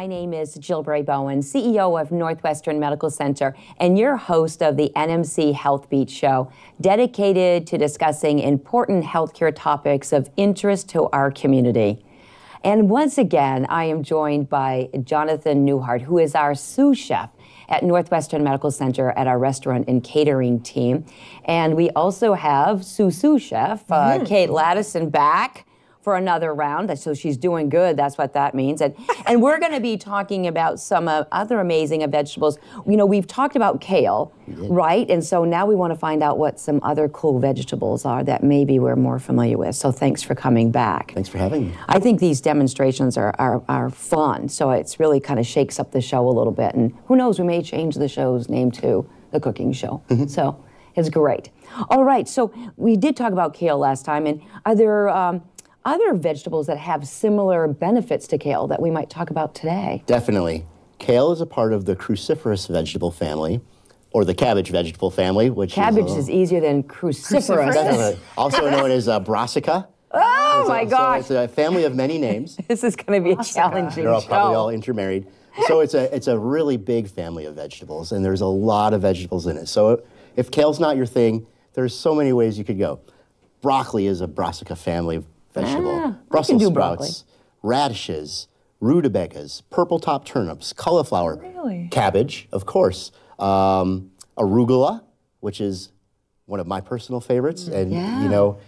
My name is Jill Bray-Bowen, CEO of Northwestern Medical Center, and your host of the NMC Health Beat Show, dedicated to discussing important healthcare topics of interest to our community. And once again, I am joined by Jonathan Newhard, who is our sous chef at Northwestern Medical Center at our restaurant and catering team. And we also have sous chef, Kate Laddison, back for another round. So she's doing good, that's what that means. And we're gonna be talking about some other amazing vegetables. You know, we've talked about kale, right? And so now we wanna find out what some other cool vegetables are that maybe we're more familiar with. So thanks for coming back. Thanks for having me. I think these demonstrations are fun. So it's really kind of shakes up the show a little bit. And who knows, we may change the show's name to the cooking show. So it's great. All right, so we did talk about kale last time. And are there other vegetables that have similar benefits to kale that we might talk about today? Definitely. Kale is a part of the cruciferous vegetable family, or the cabbage vegetable family, which cabbage is easier than cruciferous. Definitely. Also known as brassica. Oh my gosh. So it's a family of many names. This is going to be a challenging They're show. probably all intermarried. So it's a really big family of vegetables, and there's a lot of vegetables in it. So if kale's not your thing, there's so many ways you could go. Broccoli is a brassica family vegetable. Brussels sprouts, radishes, rutabagas, purple top turnips, cauliflower, cabbage, of course, arugula, which is one of my personal favorites, and you know,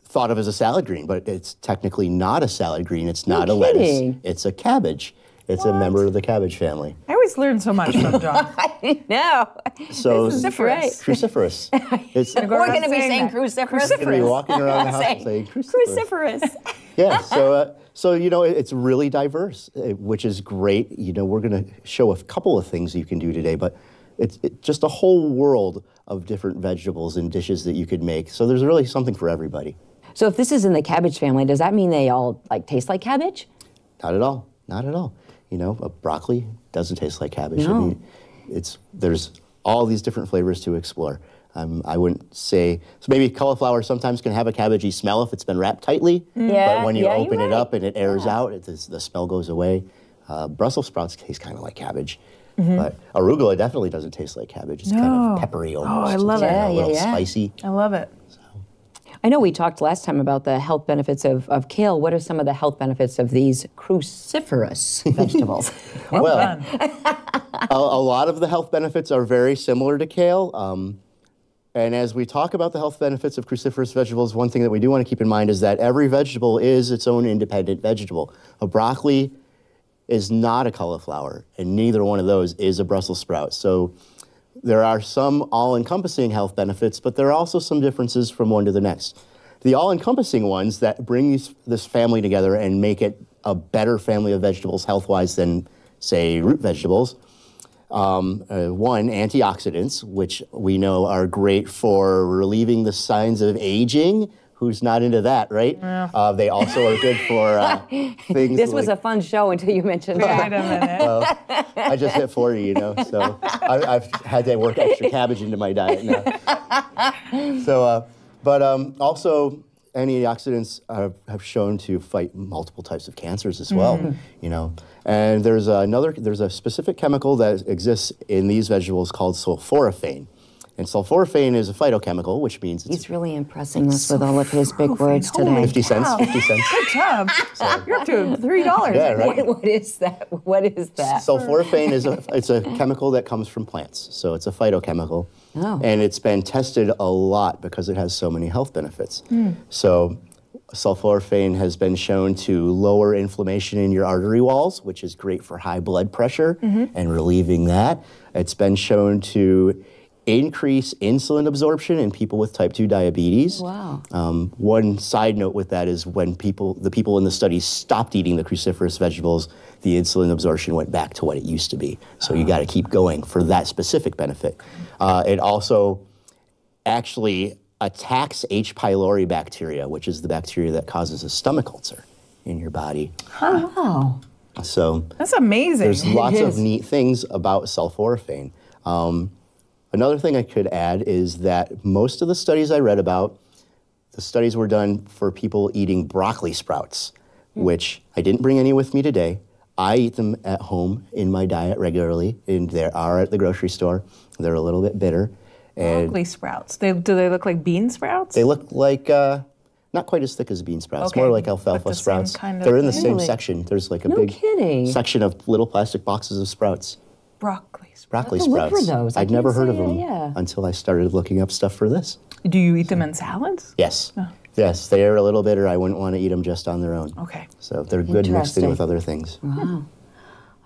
thought of as a salad green, but it's technically not a salad green. It's not a lettuce. It's a cabbage. It's a member of the cabbage family. I always learn so much from John. I know. So Cruciferous. Cruciferous. We're going to be saying cruciferous. You're going to be walking around the house saying cruciferous. Yeah, so you know, it's really diverse, which is great. You know, we're going to show a couple of things you can do today, but it's just a whole world of different vegetables and dishes that you could make. So there's really something for everybody. So if this is in the cabbage family, does that mean they all taste like cabbage? Not at all. Not at all. You know, broccoli doesn't taste like cabbage. No. I mean, there's all these different flavors to explore. I wouldn't say, so maybe cauliflower sometimes can have a cabbagey smell if it's been wrapped tightly, but when you open it up and it airs out, the smell goes away. Brussels sprouts taste kind of like cabbage, but arugula definitely doesn't taste like cabbage. It's kind of peppery almost. Oh, I love it. A little spicy. I love it. I know we talked last time about the health benefits of kale. What are some of the health benefits of these cruciferous vegetables? Well done. A lot of the health benefits are very similar to kale. And as we talk about the health benefits of cruciferous vegetables, one thing that we do want to keep in mind is that every vegetable is its own independent vegetable. A broccoli is not a cauliflower, and neither one of those is a Brussels sprout. So there are some all-encompassing health benefits, but there are also some differences from one to the next. The all-encompassing ones that bring this family together and make it a better family of vegetables health-wise than, say, root vegetables. One, antioxidants, which we know are great for relieving the signs of aging. Who's not into that, right? Yeah. They also are good for things This was a fun show until you mentioned that. Wait a minute. I just hit 40, you know, so I've had to work extra cabbage into my diet now. So, but also antioxidants have shown to fight multiple types of cancers as well, you know. And there's a specific chemical that exists in these vegetables called sulforaphane. And sulforaphane is a phytochemical, which means He's really impressing us with all of his big words today. 50 cents, 50 cents. Good job. You're up to $3. Yeah, right. What is that? What is that? Sulforaphane is a chemical that comes from plants, so it's a phytochemical. Oh. And it's been tested a lot because it has so many health benefits. So sulforaphane has been shown to lower inflammation in your artery walls, which is great for high blood pressure and relieving that. It's been shown to increase insulin absorption in people with type 2 diabetes. Wow. One side note with that is when the people in the studies stopped eating the cruciferous vegetables, the insulin absorption went back to what it used to be. So you got to keep going for that specific benefit. It also actually attacks H. pylori bacteria, which is the bacteria that causes a stomach ulcer in your body. Wow. So that's amazing. There's lots of neat things about sulforaphane. Another thing I could add is that most of the studies I read about, the studies were done for people eating broccoli sprouts, which I didn't bring any with me today. I eat them at home in my diet regularly, and there are at the grocery store. They're a little bit bitter. And Broccoli sprouts. Do they look like bean sprouts? they look like, not quite as thick as bean sprouts, Okay, more like but alfalfa the same sprouts. kind of They're in the thing. same Really? section. There's like a No big kidding. section of little plastic boxes of sprouts. Broccoli sprouts. Broccoli have to look sprouts. for those. I I'd never can't heard of say, them yeah. until I started looking up stuff for this. Do you eat them in salads? Yes. Oh. Yes, they are a little bitter. I wouldn't want to eat them just on their own. Okay. So they're good mixed in Interesting. with other things.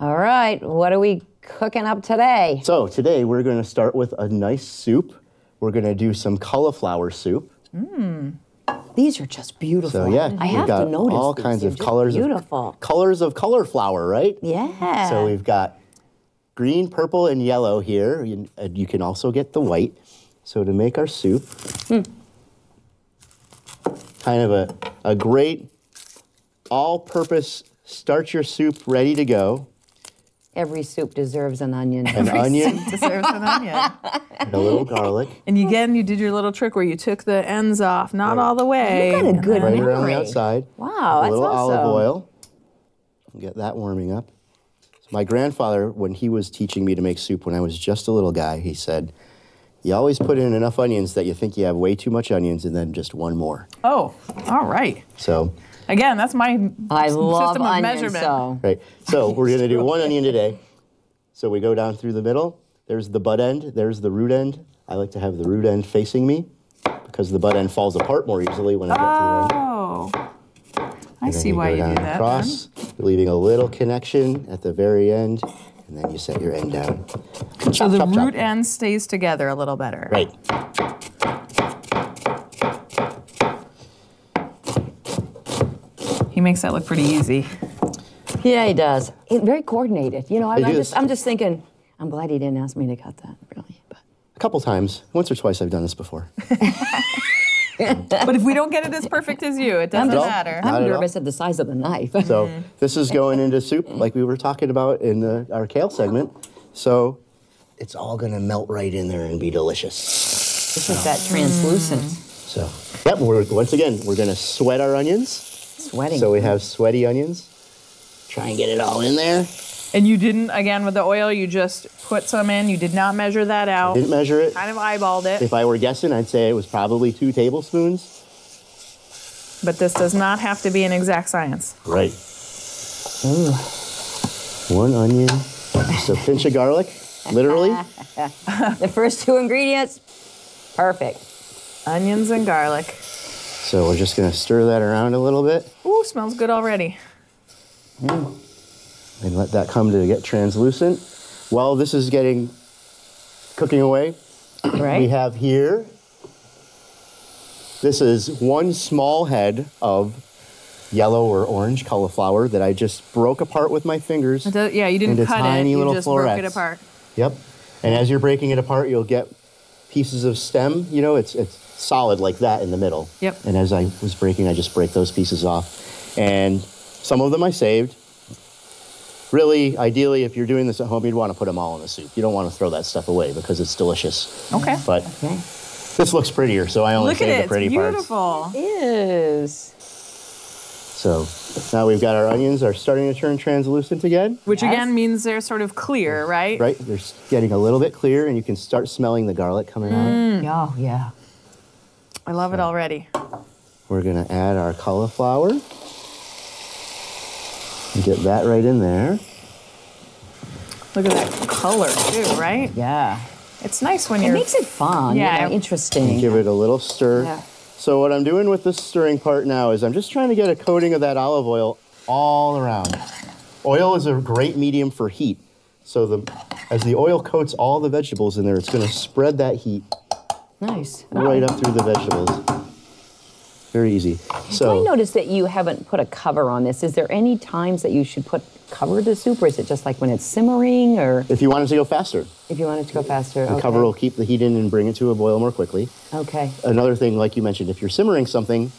All right, what are we cooking up today? So today we're going to start with a nice soup. We're going to do some cauliflower soup. These are just beautiful. So yeah, I we've have got to notice all these. kinds They're of just colors beautiful. colors of color flower, right? Yeah. So we've got green, purple, and yellow here. You can also get the white. So to make our soup, kind of a great all-purpose start your soup ready to go. Every soup deserves an onion. An onion Deserves an onion. and a little garlic And again, you did your little trick where you took the ends off, not all the way. You got a good right around memory. the outside. Wow, A that's little olive awesome. oil. Get that warming up. So my grandfather, when he was teaching me to make soup when I was just a little guy, he said, you always put in enough onions that you think you have way too much onions and then just one more. Oh, all right. So, Again, that's my I love system of onions, measurement. so. right. So we're going to do one onion today. So we go down through the middle. There's the butt end. There's the root end. I like to have the root end facing me because the butt end falls apart more easily when I get to the end. Oh, I And then see why go you do down that. across, leaving a little connection at the very end, and then you set your end down. So Chop, the chop, chop. root end stays together a little better. Right. He makes that look pretty easy. Yeah, he does. Very coordinated. You know, It is. I'm just thinking, I'm glad he didn't ask me to cut that, really. But. A couple times, once or twice I've done this before. But if we don't get it as perfect as you, it doesn't No. matter. Not I'm at all. nervous at the size of the knife. So this is going into soup like we were talking about in our kale segment. So it's all gonna melt right in there and be delicious. This is that translucent. So, yep, once again, we're gonna sweat our onions. Sweating. So we have sweaty onions. Try and get it all in there. And you didn't, again, with the oil, you just put some in. You did not measure that out. Didn't measure it. Kind of eyeballed it. If I were guessing, I'd say it was probably 2 tablespoons. But this does not have to be an exact science. Right. One onion, just a pinch of garlic, literally. The first 2 ingredients, perfect. Onions and garlic. So we're just gonna stir that around a little bit Ooh, smells good already. and let that come to get translucent. While this is cooking away, Right? we have here, this is 1 small head of yellow or orange cauliflower that I just broke apart with my fingers. Yeah, you didn't into cut it. tiny You little just broke it florets. apart. Yep. And as you're breaking it apart, you'll get pieces of stem. You know, it's solid like that in the middle. Yep. And as I was breaking, I just break those pieces off. And some of them I saved. Really, ideally, if you're doing this at home, you'd want to put them all in the soup. You don't want to throw that stuff away because it's delicious. Okay. But Okay. this looks prettier, so I only Look at saved it. the pretty It's parts. beautiful. It is. So now we've got our onions are starting to turn translucent again. Which Yes. again means they're sort of clear, right? Right? They're getting a little bit clear, and you can start smelling the garlic coming out. Oh, yeah. I love it already. We're going to add our cauliflower. And get that right in there. Look at that color too, right? Yeah. It's nice when It you're. makes it fun. Yeah. You know, interesting. Give it a little stir. Yeah. So what I'm doing with this stirring part now is I'm just trying to get a coating of that olive oil all around. Oil is a great medium for heat. So as the oil coats all the vegetables in there, it's going to spread that heat Nice. right up through the vegetables. Very easy. So I noticed that you haven't put a cover on this. Is there any times that you should cover the soup, or is it just like when it's simmering, or if you want it to go faster, if you want it to go faster? the Okay. cover will keep the heat in and bring it to a boil more quickly. Okay. Another thing, like you mentioned, if you're simmering something,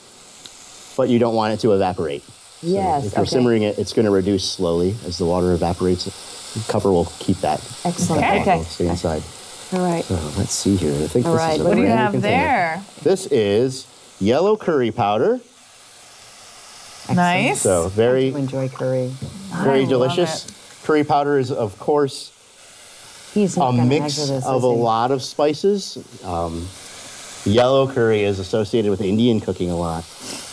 but you don't want it to evaporate. So Yes. if you're okay. simmering it, it's going to reduce slowly as the water evaporates. The cover will keep that. Excellent. Okay. Okay. Will stay inside. All right. So let's see here. I think All this right, is a what What do you brand new have container. there? This is yellow curry powder. Nice. So I very, do enjoy curry. very I love delicious. Curry powder is, of course, He's not a gonna mix measure this, of is a he? lot of spices. Yellow curry is associated with Indian cooking a lot.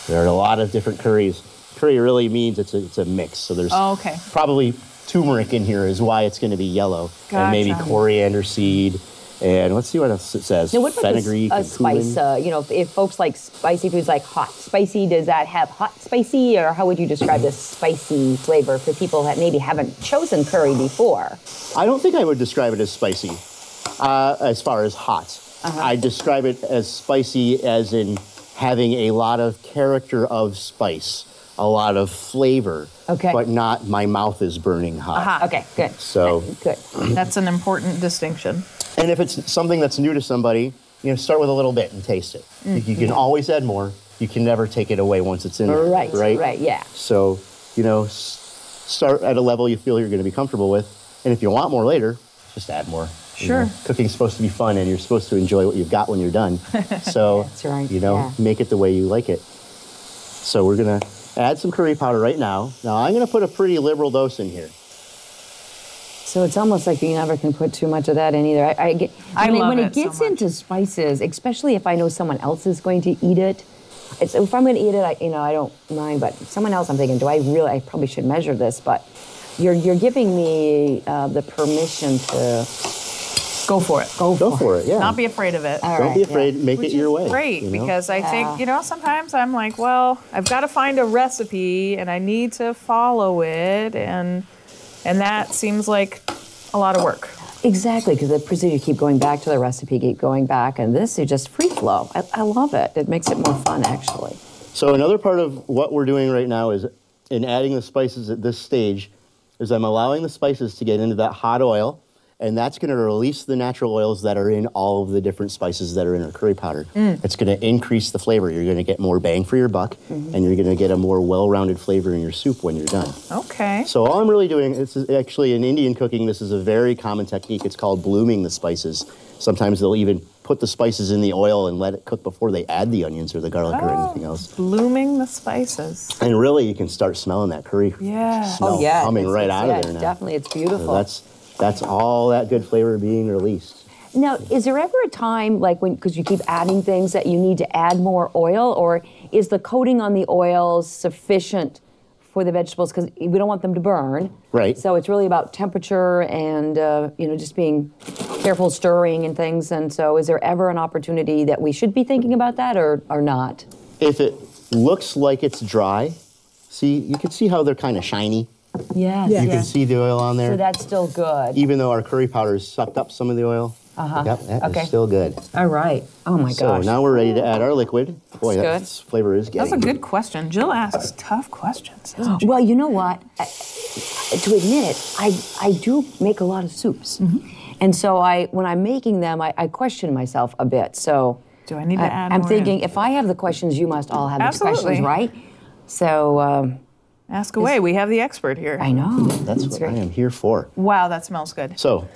There are a lot of different curries. Curry really means it's a mix. So there's Okay. probably turmeric in here is why it's going to be yellow. And maybe Gotcha. coriander seed. And let's see what else it says. Now, what about Fenugreek a and spice? cumin. You know, if folks like spicy foods, like hot spicy, does that have hot spicy, or how would you describe this spicy flavor for people that maybe haven't chosen curry before? I don't think I would describe it as spicy as far as hot. I describe it as spicy as in having a lot of character of spice, a lot of flavor, Okay. but not my mouth is burning hot. Okay, good. So- good. That's an important distinction. And if it's something that's new to somebody, start with a little bit and taste it. You can always add more. You can never take it away once it's in there. Right, yeah. So, start at a level you feel you're going to be comfortable with. And if you want more later, just add more. Sure. Cooking's supposed to be fun, and you're supposed to enjoy what you've got when you're done. So, That's right, yeah. make it the way you like it. So we're going to add some curry powder right now. Now, I'm going to put a pretty liberal dose in here. So it's almost like you never can put too much of that in either. When it so gets much. into spices, especially if I know someone else is going to eat it. If I'm going to eat it, I don't mind. But someone else, I'm thinking, I probably should measure this. But you're giving me the permission to Go for it. Go for it, yeah. Not be afraid of it. All Don't right, be afraid. Make Which it your is way. great, because I think, sometimes I'm like, well, I've got to find a recipe and I need to follow it, and that seems like a lot of work. Exactly, because the procedure, you keep going back to the recipe, keep going back, and this is just free flow. I love it. It makes it more fun, actually. So another part of what we're doing right now is in adding the spices at this stage is I'm allowing the spices to get into that hot oil, and that's going to release the natural oils that are in all of the different spices that are in our curry powder. It's going to increase the flavor. You're going to get more bang for your buck, and you're going to get a more well-rounded flavor in your soup when you're done. Okay. So all I'm really doing, this is actually in Indian cooking, this is a very common technique. It's called blooming the spices. Sometimes they'll even put the spices in the oil and let it cook before they add the onions or the garlic or anything else. Blooming the spices. And really, you can start smelling that curry smell coming right out of there now. Definitely, it's beautiful. So that's all that good flavor being released. Now, is there ever a time, like because you keep adding things, that you need to add more oil, or is the coating on the oils sufficient for the vegetables? Because we don't want them to burn. Right. So it's really about temperature and just being careful stirring and things. And so, is there ever an opportunity that we should be thinking about that, or not? If it looks like it's dry, you can see how they're kind of shiny. Yes. You can see the oil on there. So that's still good. Even though our curry powder has sucked up some of the oil. Yep, that is still good. All right. Oh my So gosh. now we're ready to add our liquid. Boy, that good. flavor is getting. That's a good question. Jill asks tough questions, doesn't she? Well, you know what? To admit it, I do make a lot of soups. And so when I'm making them, I question myself a bit. So Do I need to add I'm more thinking, in? if I have the questions, you must all have the Absolutely. questions, right? So Ask away. We have the expert here. I know. That's what I am here for. Wow, that smells good. So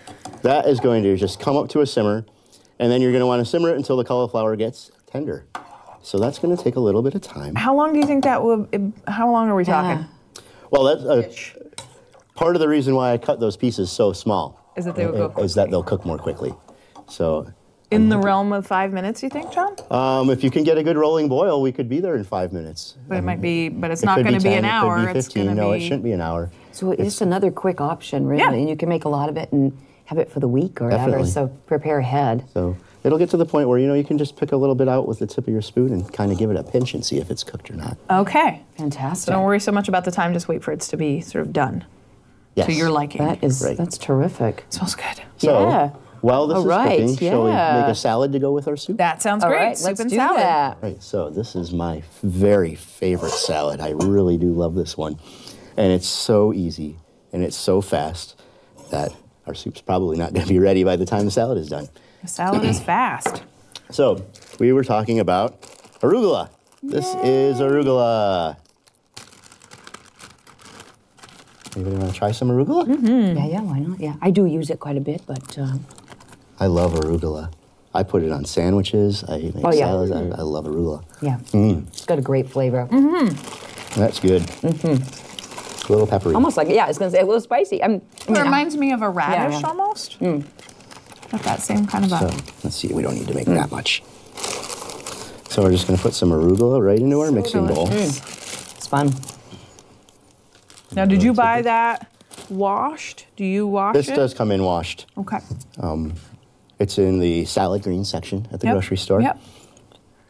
that is going to just come up to a simmer, and then you're going to want to simmer it until the cauliflower gets tender. So that's going to take a little bit of time. How long do you think that would? How long are we talking? Well, that's part of the reason why I cut those pieces so small. Is that they would go Is that they'll cook more quickly. So In the realm of 5 minutes, you think, John? if you can get a good rolling boil, we could be there in 5 minutes. But it might be. But it's It not could going to be 10, an hour. It could be It's 15. going to No, be. it shouldn't be an hour. So it's another quick option, really. Yeah. And you can make a lot of it and have it for the week or whatever. Definitely. So prepare ahead. So it'll get to the point where, you can just pick a little bit out with the tip of your spoon and kind of give it a pinch and see if it's cooked or not. Okay. Fantastic. So don't worry so much about the time. Just wait for it to be sort of done Yes. to your liking. That's terrific. Smells good. So Yeah. while this All is right, cooking, shall we yeah. make a salad to go with our soup? That sounds All great. right, Soup let's and do salad. that. Right, so this is my very favorite salad. I really do love this one. And it's so easy and it's so fast that our soup's probably not going to be ready by the time the salad is done. The salad is fast. So we were talking about arugula. This is arugula. Anybody want to try some arugula? Yeah, why not? Yeah, I do use it quite a bit, but I love arugula. I put it on sandwiches. I make Oh, yeah. salads. I love arugula. yeah, it's got a great flavor. That's good. A little peppery. Almost like, yeah, I was going to say a little spicy. It reminds me of a radish almost. Got that same kind of a... So, let's see, we don't need to make that much. So we're just going to put some arugula right into our mixing bowl. It's fun. Now, did you buy that washed? Do you wash it? This does come in washed. Okay. It's in the salad green section at the grocery store. Yep.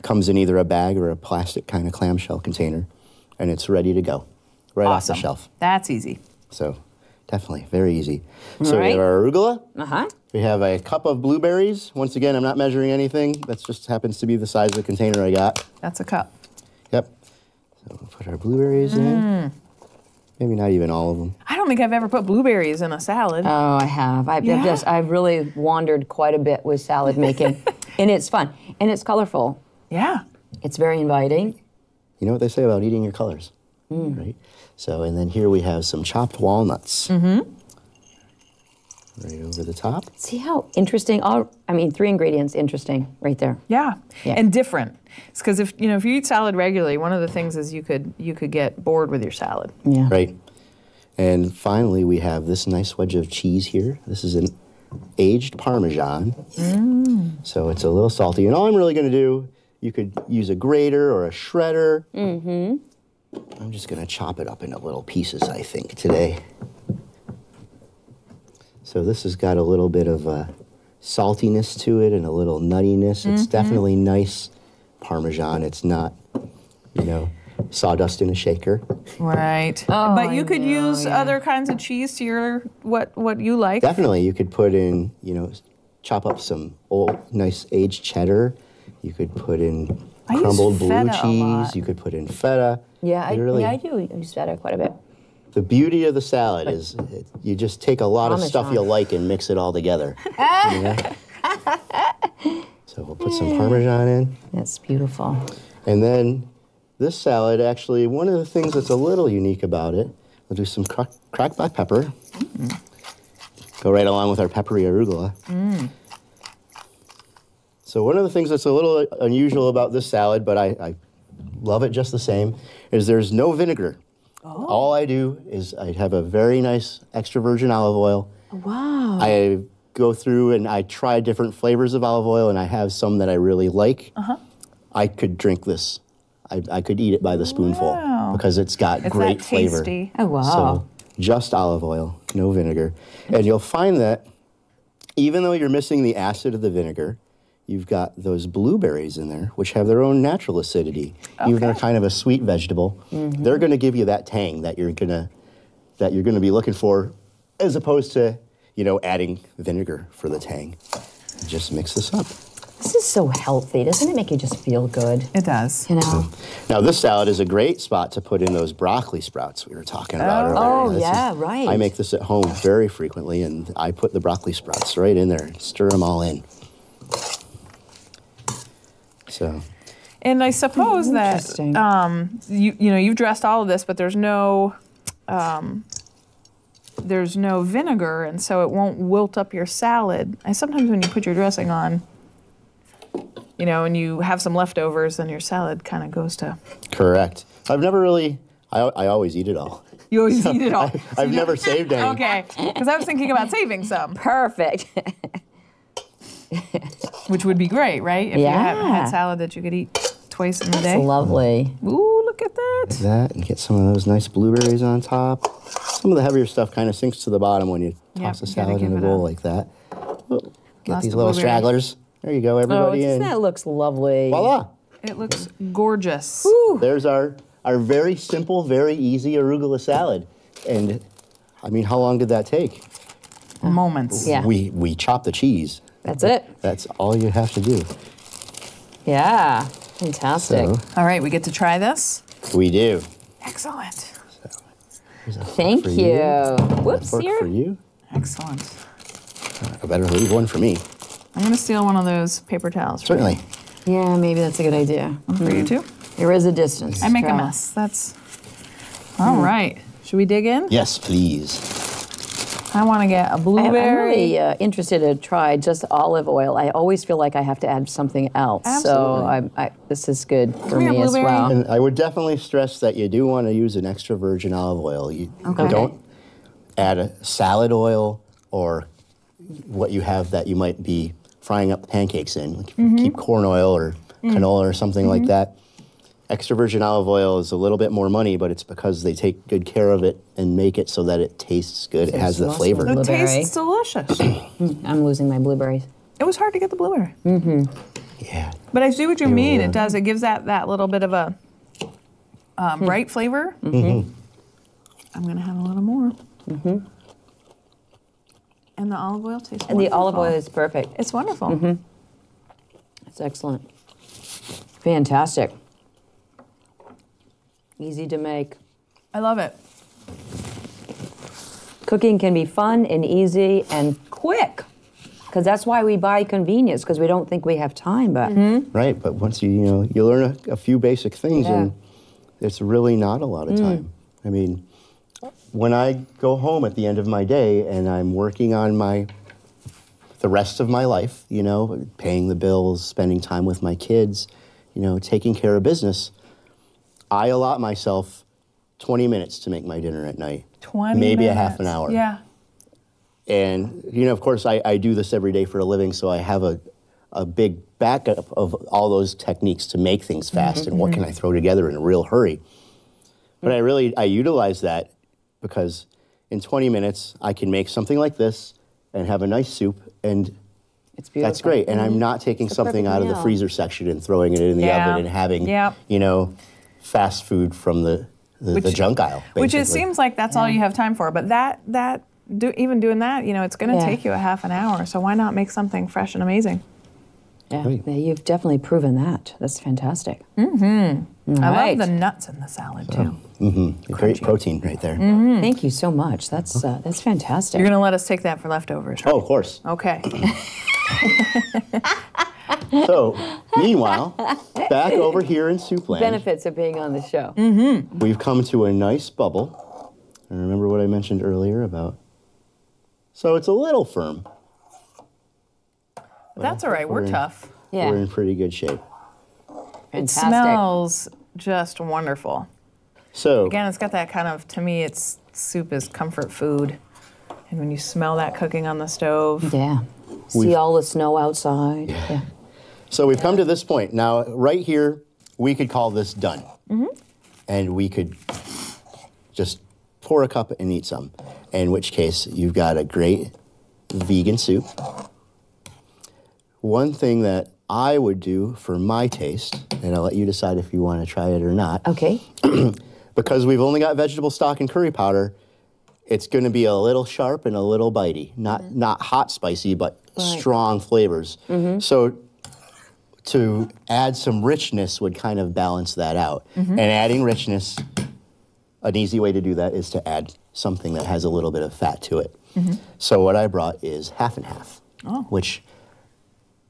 Comes in either a bag or a plastic kind of clamshell container, and it's ready to go right off the shelf. That's easy. So definitely very easy. So we Right. have our arugula. Uh-huh. We have a cup of blueberries. Once again, I'm not measuring anything. That just happens to be the size of the container I got. That's a cup. Yep. So we'll put our blueberries in. Maybe not even all of them. I don't think I've ever put blueberries in a salad. Oh, I have. I've really wandered quite a bit with salad making. And it's fun. And it's colorful. Yeah. It's very inviting. You know what they say about eating your colors, right? So, and then here we have some chopped walnuts. Right over the top. See how interesting, 3 ingredients, interesting right there. Yeah. Yeah. And different. It's because if you eat salad regularly, one of the things is you could get bored with your salad. Yeah. Right. And finally, we have this nice wedge of cheese here. This is an aged Parmesan. So it's a little salty. And all I'm really going to do, you could use a grater or a shredder. I'm just going to chop it up into little pieces, I think, today. So this has got a little bit of saltiness to it and a little nuttiness. It's definitely nice Parmesan. It's not, sawdust in a shaker. Right. Oh, but you could use other kinds of cheese to your what you like. Definitely. You could put in, chop up some old, nice aged cheddar. You could put in crumbled blue cheese. You could put in feta. Yeah, I do use feta quite a bit. The beauty of the salad is you just take a lot of stuff you like and mix it all together. So we'll put some Parmesan in. That's beautiful. And then this salad, actually, one of the things that's a little unique about it, we'll do some cracked black pepper. Go right along with our peppery arugula. So one of the things that's a little unusual about this salad, but I love it just the same, is there's no vinegar. All I do is I have a very nice extra virgin olive oil. Wow. I go through and I try different flavors of olive oil, and I have some that I really like. I could drink this. I could eat it by the spoonful because it's got great flavor. Tasty. Oh, wow. So just olive oil, no vinegar. And you'll find that even though you're missing the acid of the vinegar, you've got those blueberries in there, which have their own natural acidity. Even they're kind of a sweet vegetable. They're going to give you that tang that you're gonna be looking for, as opposed to adding vinegar for the tang. Just mix this up. This is so healthy. Doesn't it make you just feel good? It does. Now this salad is a great spot to put in those broccoli sprouts we were talking about earlier. Right. I make this at home very frequently, and I put the broccoli sprouts right in there and stir them all in. So. And I suppose that you've dressed all of this, but there's no vinegar, and so it won't wilt up your salad. Sometimes when you put your dressing on, and you have some leftovers, then your salad kind of goes to... Correct. I've never really... I always eat it all. You always eat it all. I've never saved any. Okay, because I was thinking about saving some. Perfect. Which would be great, right? If you had salad that you could eat twice in a day. It's lovely. Ooh, look at that. Like that, and get some of those nice blueberries on top. Some of the heavier stuff kind of sinks to the bottom when you toss the salad in a bowl like that. Get these little stragglers. There you go, everybody in. That looks lovely. Voila. It looks gorgeous. There's our very simple, very easy arugula salad. And, how long did that take? Moments. Yeah. We chop the cheese. That's it. That's all you have to do. Yeah. Fantastic. So, All right, we get to try this? we do. Excellent. Thank you. Whoops, Fork here. for you. Excellent. I better leave one for me. I'm going to steal one of those paper towels. Certainly. Yeah, maybe that's a good idea. For you too? There is a distance. I make a mess. That's... All right. Should we dig in? Yes, please. I want to get a blueberry. I'm really interested to try just olive oil. I always feel like I have to add something else. Absolutely. So this is good for here, me as blueberry. well. And I would definitely stress that you do want to use an extra virgin olive oil. You don't add a salad oil or what you have that you might be frying up pancakes in. Like if you keep corn oil or canola or something like that. Extra virgin olive oil is a little bit more money, but it's because they take good care of it and make it so that it tastes good. It has the flavor. It Blueberry. tastes delicious. I'm losing my blueberries. It was hard to get the blueberry. Yeah. But I see what you mean. It does. It gives that little bit of a bright flavor. I'm going to have a little more. And the olive oil tastes wonderful. And the olive oil is perfect. It's wonderful. It's excellent. Fantastic. Easy to make. I love it. Cooking can be fun and easy and quick, because that's why we buy convenience, because we don't think we have time. But Right, but once you learn a few basic things, Yeah. and it's really not a lot of time. I mean, when I go home at the end of my day and I'm working on the rest of my life, paying the bills, spending time with my kids, taking care of business, I allot myself 20 minutes to make my dinner at night. 20 Maybe minutes. a half an hour. Yeah. And, of course, I do this every day for a living, so I have a big backup of all those techniques to make things fast and what can I throw together in a real hurry. But I utilize that because in 20 minutes, I can make something like this and have a nice soup, and it's beautiful. that's great. And I'm not taking something out of the freezer section and throwing it in the oven and having, fast food from the junk aisle. Basically. Which it seems like that's all you have time for. But even doing that, it's going to take you a half an hour. So why not make something fresh and amazing? Yeah, you've definitely proven that. That's fantastic. I love the nuts in the salad too. Great protein right there. Thank you so much. That's fantastic. You're going to let us take that for leftovers, right? Oh, of course. Okay. So, meanwhile, back over here in Soupland, Benefits of being on the show. we've come to a nice bubble. And remember what I mentioned earlier about... So it's a little firm. That's all right. We're tough. Yeah. We're in pretty good shape. It Fantastic. smells just wonderful. So, Again, it's got that kind of, to me, soup is comfort food. And when you smell that cooking on the stove. Yeah. See all the snow outside. Yeah. so we've come to this point. Now, right here, we could call this done. And we could just pour a cup and eat some. In which case, you've got a great vegan soup. One thing that I would do for my taste, and I'll let you decide if you want to try it or not. Okay. Because we've only got vegetable stock and curry powder, it's going to be a little sharp and a little bitey. Not hot spicy, but strong flavors. So to add some richness would kind of balance that out. And adding richness, an easy way to do that is to add something that has a little bit of fat to it. So what I brought is half and half, which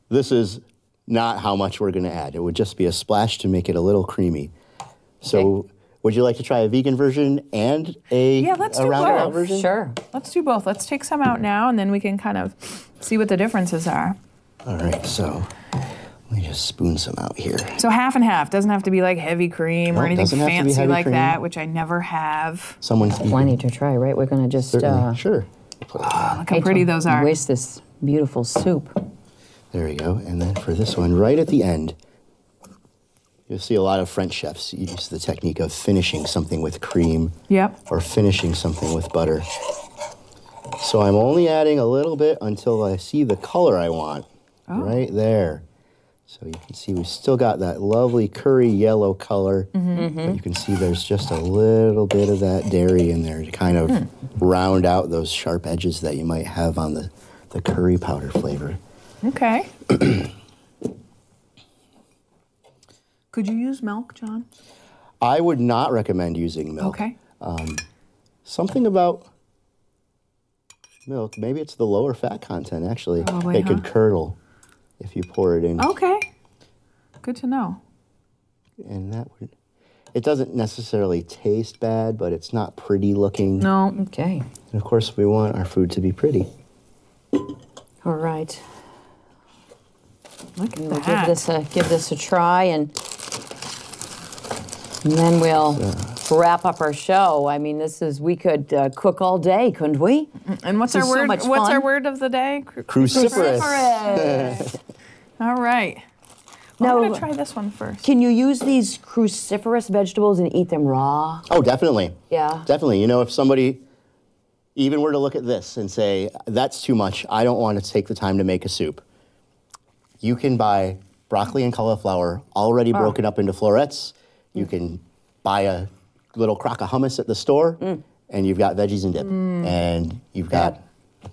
this is not how much we're going to add. It would just be a splash to make it a little creamy. So would you like to try a vegan version and a let's do roundabout both. version? Sure. Let's do both. Let's take some out now, and then we can kind of see what the differences are. All right, so let me just spoon some out here. So half and half. Doesn't have to be like heavy cream or No, anything doesn't have to be fancy heavy like cream. that, which I never have. Someone's Plenty to try, right? We're going to just Certainly. Sure. Look how pretty those are. waste this beautiful soup. There we go. And then for this one, right at the end, you'll see a lot of French chefs use the technique of finishing something with cream or finishing something with butter. So I'm only adding a little bit until I see the color I want. Right there. So you can see we've still got that lovely curry yellow color, but you can see there's just a little bit of that dairy in there to kind of round out those sharp edges that you might have on the curry powder flavor. Okay. Could you use milk, John? I would not recommend using milk. Okay. Something about milk, maybe it's the lower fat content actually. Probably, it could curdle if you pour it in. Okay. Good to know. And that would, It doesn't necessarily taste bad, but it's not pretty looking. No. Okay. And of course, we want our food to be pretty. All right. Look at We'll that. give this a try, and then we'll wrap up our show. I mean, we could cook all day, couldn't we? And what's This our is so word? much What's fun. our word of the day? Cruciferous. All right. Well, Now, I'm gonna try this one first. Can you use these cruciferous vegetables and eat them raw? Oh, definitely. Yeah. Definitely. You know, if somebody even were to look at this and say, that's too much, I don't want to take the time to make a soup, you can buy broccoli and cauliflower already broken up into florets. You can buy a little crock of hummus at the store, and you've got veggies and dip. And you've got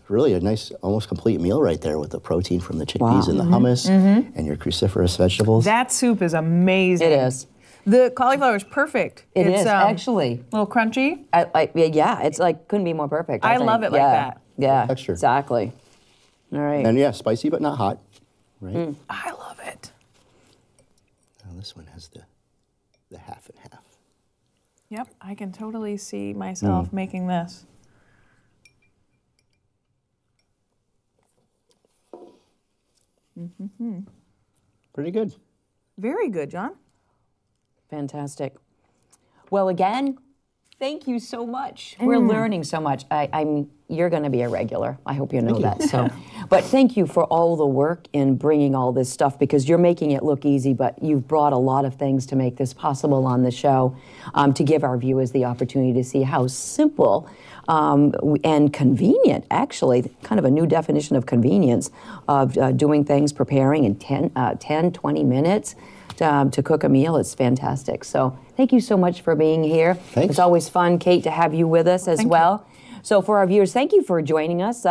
really a nice, almost complete meal right there with the protein from the chickpeas and the hummus and your cruciferous vegetables. That soup is amazing. It is. The cauliflower is perfect. It It's is, actually. a little crunchy. Yeah, it's like, couldn't be more perfect. I think. love it like Yeah. that. Yeah, Texture. exactly. All right. And yeah, spicy but not hot, right? I love it. Now this one has the half and half. Yep, I can totally see myself making this. Pretty good. Very good, John. Fantastic. Well, again, thank you so much. We're learning so much. You're going to be a regular. I hope you know that. So, but thank you for all the work in bringing all this stuff, because you're making it look easy, but you've brought a lot of things to make this possible on the show, to give our viewers the opportunity to see how simple and convenient, actually, kind of a new definition of convenience, of doing things, preparing in 10, 20 minutes. To cook a meal. It's fantastic. So thank you so much for being here. Thanks. It's always fun, Kate, to have you with us as well. So for our viewers, thank you for joining us.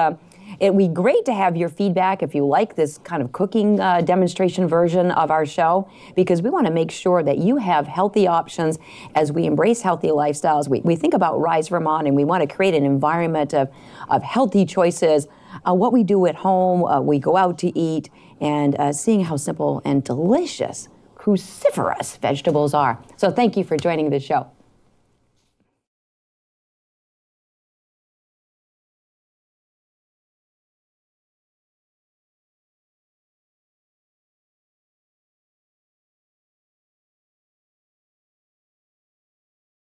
It'd be great to have your feedback if you like this kind of cooking demonstration version of our show, because we want to make sure that you have healthy options as we embrace healthy lifestyles. We think about Rise Vermont, and we want to create an environment of healthy choices. What we do at home, we go out to eat, and seeing how simple and delicious cruciferous vegetables are. So thank you for joining the show.